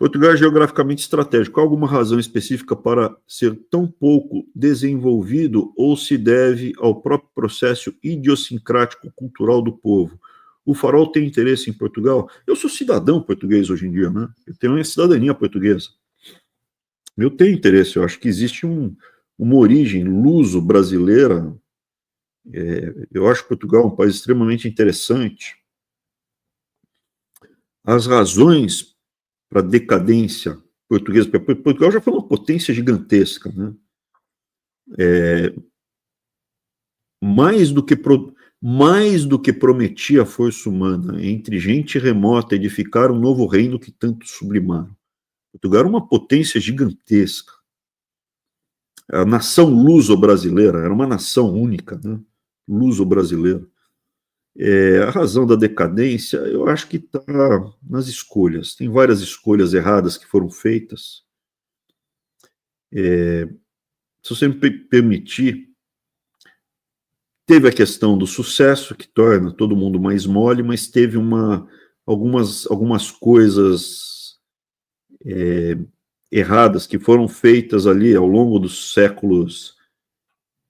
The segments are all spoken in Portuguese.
Portugal é geograficamente estratégico. Há alguma razão específica para ser tão pouco desenvolvido ou se deve ao próprio processo idiosincrático cultural do povo? O Farol tem interesse em Portugal? Eu sou cidadão português hoje em dia, né? Eu tenho uma cidadania portuguesa. Eu tenho interesse, eu acho que existe uma origem luso-brasileira. Eu acho Portugal um país extremamente interessante. As razões para a decadência portuguesa, porque Portugal já foi uma potência gigantesca, né? Mais do que prometia a força humana, entre gente remota edificar um novo reino que tanto sublimaram. Portugal era uma potência gigantesca. A nação luso-brasileira era uma nação única, né? Luso-brasileira. A razão da decadência, eu acho que está nas escolhas. Tem várias escolhas erradas que foram feitas. Se você me permitir, teve a questão do sucesso, que torna todo mundo mais mole, mas teve algumas coisas erradas que foram feitas ali ao longo dos séculos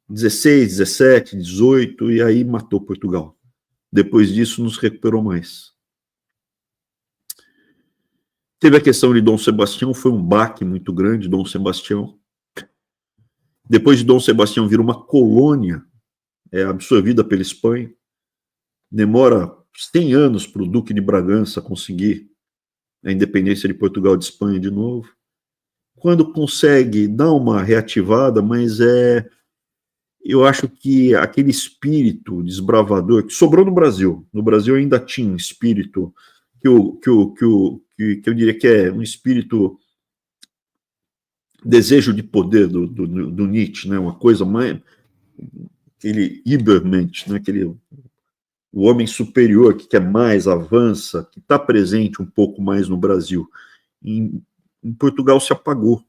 16, 17, 18, e aí matou Portugal. Depois disso, nos recuperou mais. Teve a questão de Dom Sebastião, foi um baque muito grande, Dom Sebastião. Depois de Dom Sebastião vir uma colônia absorvida pela Espanha, demora 100 anos para o Duque de Bragança conseguir a independência de Portugal de Espanha de novo. Quando consegue, dá uma reativada, mas eu acho que aquele espírito desbravador que sobrou no Brasil ainda tinha um espírito que eu diria que é um espírito desejo de poder do Nietzsche, né? Uma coisa mais aquele Übermensch, né? O homem superior que quer mais, avança, que está presente um pouco mais no Brasil. Em Portugal se apagou.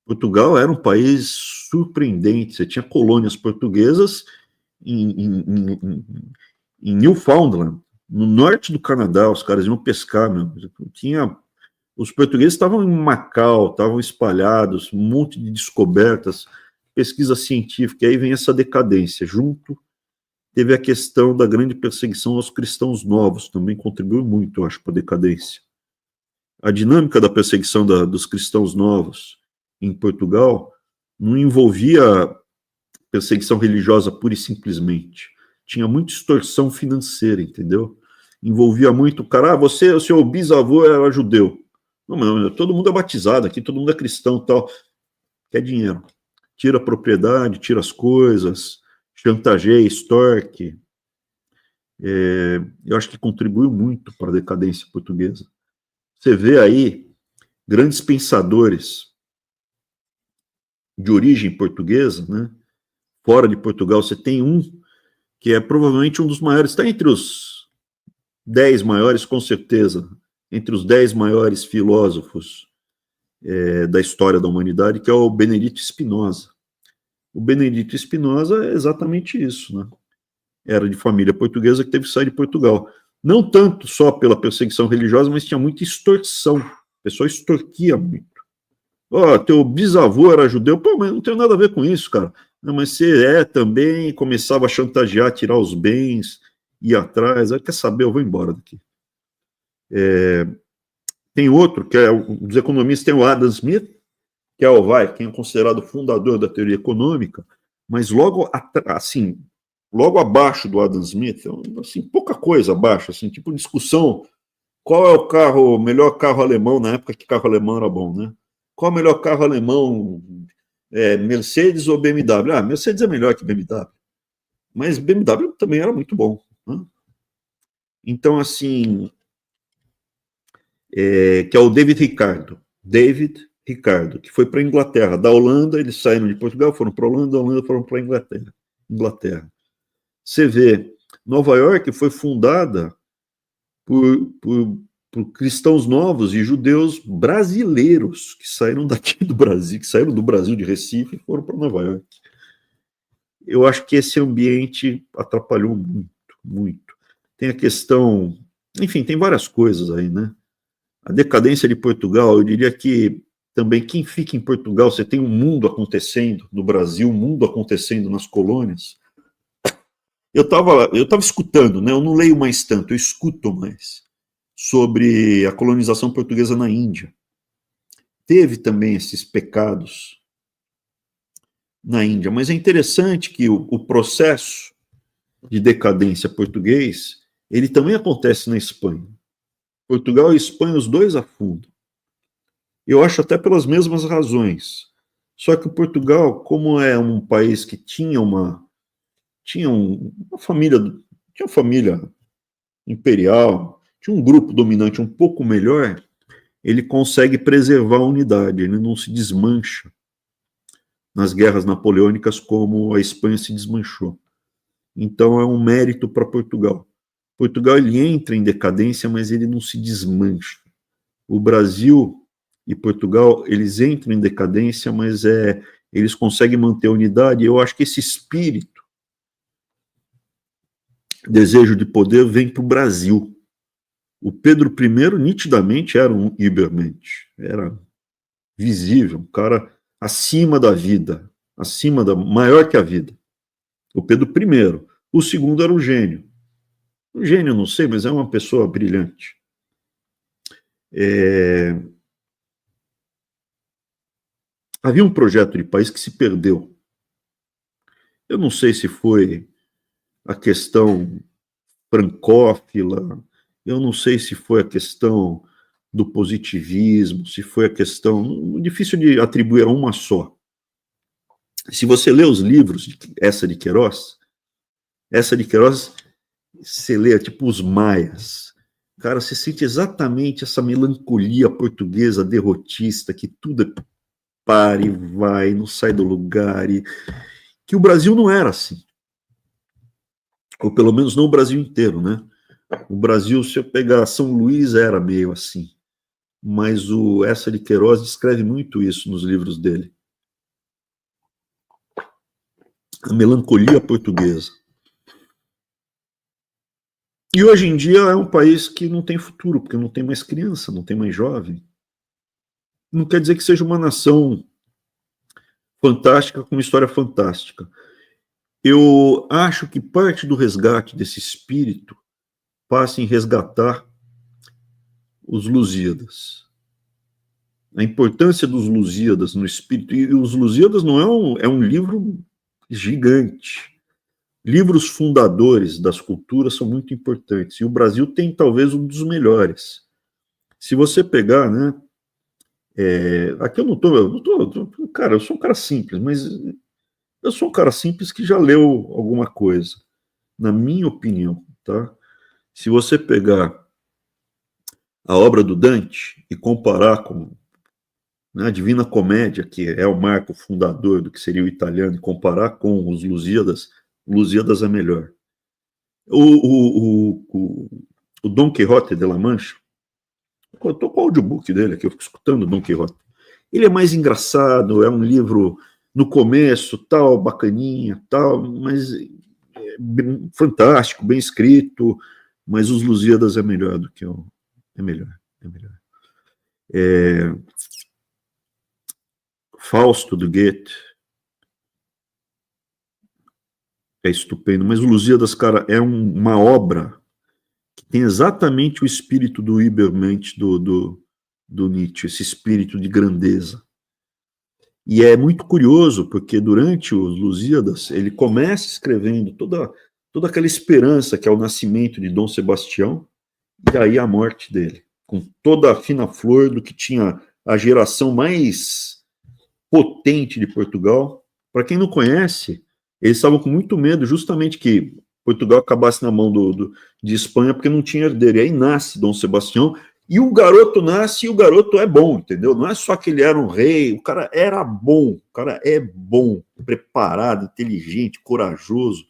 Portugal era um país surpreendente. Você tinha colônias portuguesas em Newfoundland, no norte do Canadá. Os caras iam pescar, meu. Os portugueses estavam em Macau, estavam espalhados, um monte de descobertas, pesquisa científica, e aí vem essa decadência. Junto, teve a questão da grande perseguição aos cristãos novos, também contribuiu muito, eu acho, para a decadência. A dinâmica da perseguição dos cristãos novos em Portugal não envolvia perseguição religiosa pura e simplesmente. Tinha muita extorsão financeira, entendeu? Envolvia muito, cara, o seu bisavô era judeu. Não, todo mundo é batizado aqui, todo mundo é cristão e tal. Quer dinheiro. Tira a propriedade, tira as coisas, chantageia, extorque. Eu acho que contribuiu muito para a decadência portuguesa. Você vê aí grandes pensadores de origem portuguesa, né? Fora de Portugal, você tem um que é provavelmente um dos maiores, está entre os 10 maiores, com certeza, entre os 10 maiores filósofos da história da humanidade, que é o Benedito Spinoza. O Benedito Spinoza é exatamente isso, né? Era de família portuguesa que teve que sair de Portugal. Não tanto só pela perseguição religiosa, mas tinha muita extorsão. O pessoal extorquia muito. Teu bisavô era judeu, pô, mas não tem nada a ver com isso, cara. Não, mas você também, começava a chantagear, tirar os bens, ir atrás. Quer saber, eu vou embora daqui. Tem outro, que é dos economistas, tem o Adam Smith, que é quem é considerado o fundador da teoria econômica, mas logo abaixo do Adam Smith, assim, pouca coisa abaixo, assim, tipo discussão, qual é o melhor carro alemão, na época que carro alemão era bom, né? Qual é o melhor carro alemão, Mercedes ou BMW? Mercedes é melhor que BMW, mas BMW também era muito bom, né? Então, assim, que é o David Ricardo, que foi para a Inglaterra. Da Holanda, eles saíram de Portugal, foram para a Holanda, da Holanda foram para a Inglaterra. Você vê, Nova York foi fundada por cristãos novos e judeus brasileiros que saíram daqui do Brasil, que saíram do Brasil de Recife e foram para Nova York. Eu acho que esse ambiente atrapalhou muito, muito. Tem a questão, enfim, tem várias coisas aí, né? A decadência de Portugal, eu diria que também quem fica em Portugal, você tem um mundo acontecendo no Brasil, um mundo acontecendo nas colônias. Eu estava escutando, né? Eu não leio mais tanto, eu escuto mais sobre a colonização portuguesa na Índia. Teve também esses pecados na Índia, mas é interessante que o processo de decadência português, ele também acontece na Espanha. Portugal e Espanha, os dois afundam. Eu acho até pelas mesmas razões. Só que o Portugal, como é um país que tinha uma família imperial, tinha um grupo dominante um pouco melhor, ele consegue preservar a unidade, ele não se desmancha nas guerras napoleônicas como a Espanha se desmanchou. Então é um mérito para Portugal. Portugal ele entra em decadência, mas ele não se desmancha. O Brasil e Portugal, eles entram em decadência, mas eles conseguem manter a unidade. Eu acho que esse espírito, desejo de poder, vem para o Brasil. O Pedro I, nitidamente, era um Übermensch, era visível, um cara acima da vida, maior que a vida. O Pedro I. O segundo era um gênio. Um gênio, não sei, mas é uma pessoa brilhante. Havia um projeto de país que se perdeu. Eu não sei se foi a questão francófila, eu não sei se foi a questão do positivismo, se foi a questão... Difícil de atribuir a uma só. Se você lê os livros de Eça de Queiroz, você lê tipo os maias. Cara, você sente exatamente essa melancolia portuguesa derrotista, que tudo é para e vai, não sai do lugar, e que o Brasil não era assim. Ou pelo menos não o Brasil inteiro, né? O Brasil, se eu pegar São Luís, era meio assim. Mas o Eça de Queiroz descreve muito isso nos livros dele. A melancolia portuguesa. E hoje em dia é um país que não tem futuro, porque não tem mais criança, não tem mais jovem. Não quer dizer que seja uma nação fantástica com uma história fantástica. Eu acho que parte do resgate desse espírito passa em resgatar os Lusíadas. A importância dos Lusíadas no espírito. E os Lusíadas não é um livro gigante. Livros fundadores das culturas são muito importantes. E o Brasil tem talvez um dos melhores. Se você pegar, né? Aqui eu não tô. Cara, eu sou um cara simples, mas eu sou um cara simples que já leu alguma coisa, na minha opinião, tá? Se você pegar a obra do Dante e comparar com, né, a Divina Comédia, que é o marco fundador do que seria o italiano, e comparar com os Lusíadas, Lusíadas é melhor. O Dom Quixote de La Mancha, eu estou com o audiobook dele aqui, eu fico escutando o Dom Quixote. Ele é mais engraçado, é um livro no começo, tal, bacaninha, tal, mas fantástico, bem escrito, mas os Lusíadas é melhor do que o... É melhor. Fausto do Goethe é estupendo, mas o Lusíadas, cara, é uma obra que tem exatamente o espírito do Übermensch do Nietzsche, esse espírito de grandeza. E é muito curioso, porque durante os Lusíadas, ele começa escrevendo toda aquela esperança que é o nascimento de Dom Sebastião, e aí a morte dele, com toda a fina flor do que tinha a geração mais potente de Portugal. Para quem não conhece, eles estavam com muito medo justamente que Portugal acabasse na mão de Espanha, porque não tinha herdeiro. E aí nasce Dom Sebastião, e o garoto nasce e o garoto é bom, entendeu? Não é só que ele era um rei, o cara era bom, o cara é bom, preparado, inteligente, corajoso,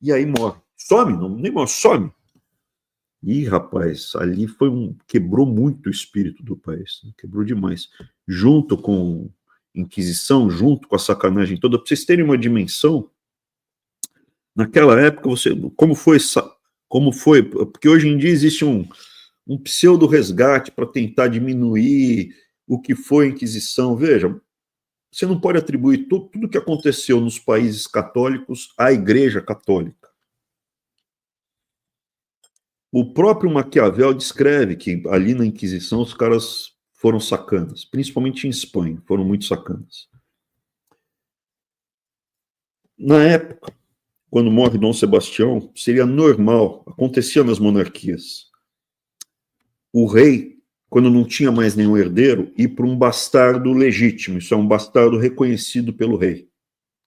e aí morre. Some, nem morre, some. E, rapaz, ali quebrou muito o espírito do país, quebrou demais. Junto com Inquisição, junto com a sacanagem toda, para vocês terem uma dimensão, naquela época, como foi, porque hoje em dia existe um pseudo-resgate para tentar diminuir o que foi a Inquisição. Veja, você não pode atribuir tudo o que aconteceu nos países católicos à Igreja Católica. O próprio Maquiavel descreve que ali na Inquisição os caras foram sacanas, principalmente em Espanha, foram muito sacanas. Na época, quando morre Dom Sebastião, seria normal, acontecia nas monarquias, o rei, quando não tinha mais nenhum herdeiro, ir para um bastardo legítimo, isso é um bastardo reconhecido pelo rei.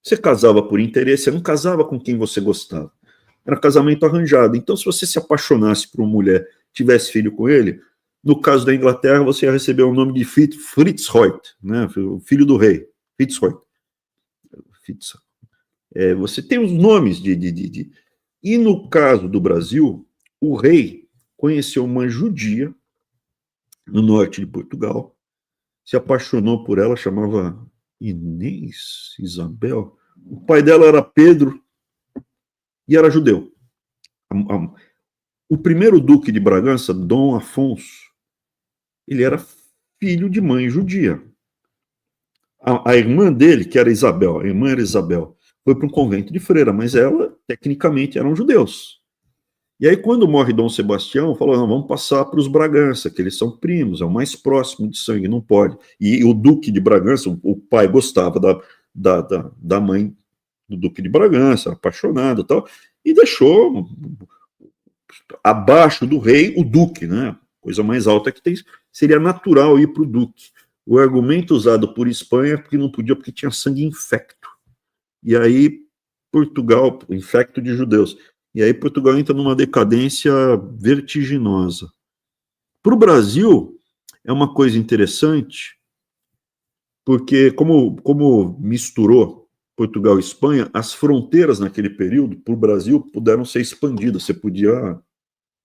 Você casava por interesse, você não casava com quem você gostava. Era casamento arranjado. Então, se você se apaixonasse por uma mulher, tivesse filho com ele, no caso da Inglaterra, você ia receber o nome de Fitzroy, né? O filho do rei, Fitzroy. Você tem os nomes E no caso do Brasil, o rei conheceu uma judia no norte de Portugal, se apaixonou por ela, chamava Inês Isabel. O pai dela era Pedro e era judeu. O primeiro duque de Bragança, Dom Afonso, ele era filho de mãe judia. A irmã dele, que era Isabel, a irmã era Isabel, foi para um convento de freira, mas ela, tecnicamente, eram judeus. E aí, quando morre Dom Sebastião, falou, não, vamos passar para os Bragança, que eles são primos, é o mais próximo de sangue, não pode. E o Duque de Bragança, o pai gostava da mãe do Duque de Bragança, apaixonado e tal, e deixou abaixo do rei o Duque, né? Coisa mais alta que tem, seria natural ir para o Duque. O argumento usado por Espanha é porque não podia, porque tinha sangue infecto. E aí, Portugal, infecto de judeus. E aí Portugal entra numa decadência vertiginosa. Para o Brasil, é uma coisa interessante, porque como misturou Portugal e Espanha, as fronteiras naquele período, para o Brasil, puderam ser expandidas. Você podia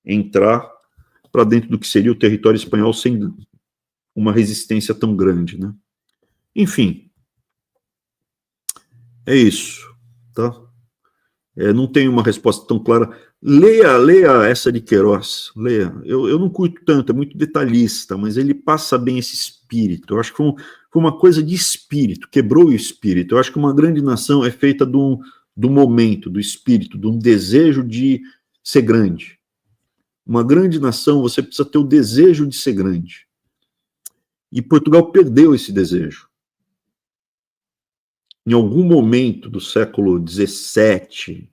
entrar para dentro do que seria o território espanhol sem uma resistência tão grande, né? Enfim, é isso, tá? Não tenho uma resposta tão clara. Leia essa de Queiroz, leia. Eu não curto tanto, é muito detalhista, mas ele passa bem esse espírito. Eu acho que foi uma coisa de espírito, quebrou o espírito. Eu acho que uma grande nação é feita do momento, do espírito, de um desejo de ser grande. Uma grande nação, você precisa ter o desejo de ser grande. E Portugal perdeu esse desejo. Em algum momento do século XVII,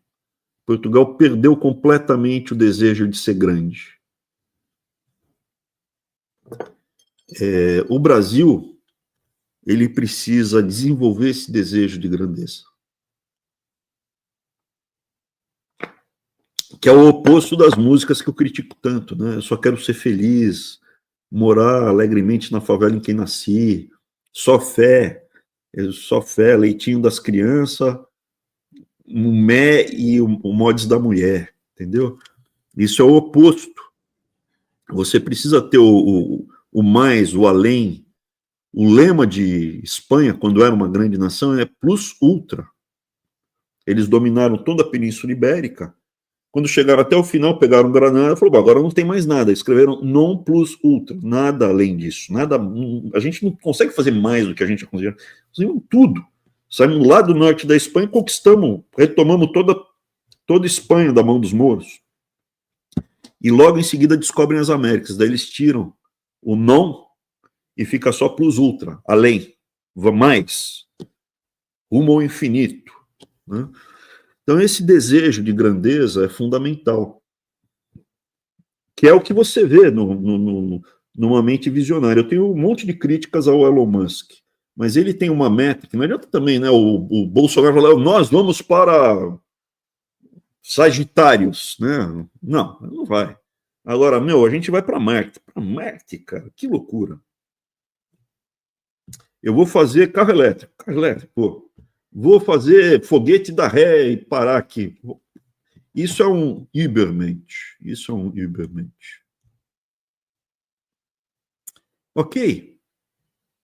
Portugal perdeu completamente o desejo de ser grande. O Brasil, ele precisa desenvolver esse desejo de grandeza. Que é o oposto das músicas que eu critico tanto, né? Eu só quero ser feliz, morar alegremente na favela em que nasci, só fé, leitinho das crianças, o mé e o mods da mulher, entendeu? Isso é o oposto. Você precisa ter o mais, o além. O lema de Espanha, quando era uma grande nação, é plus ultra. Eles dominaram toda a Península Ibérica. Quando chegaram até o final, pegaram Granada e falaram, agora não tem mais nada. Escreveram non plus ultra, nada além disso. Nada, a gente não consegue fazer mais do que a gente conseguiu. Fizemos tudo. Saímos lá do norte da Espanha, conquistamos, retomamos toda a Espanha da mão dos mouros. E logo em seguida descobrem as Américas. Daí eles tiram o não e fica só plus ultra, além, mais, rumo ao infinito. Né? Então esse desejo de grandeza é fundamental, que é o que você vê numa mente visionária. Eu tenho um monte de críticas ao Elon Musk, mas ele tem uma métrica, não adianta também, né, o Bolsonaro falar, nós vamos para Sagitários, né? Não vai. Agora, a gente vai para Marte. Para Marte, cara, que loucura. Eu vou fazer carro elétrico, pô. Vou fazer foguete da ré e parar aqui. Isso é um Übermensch. Ok?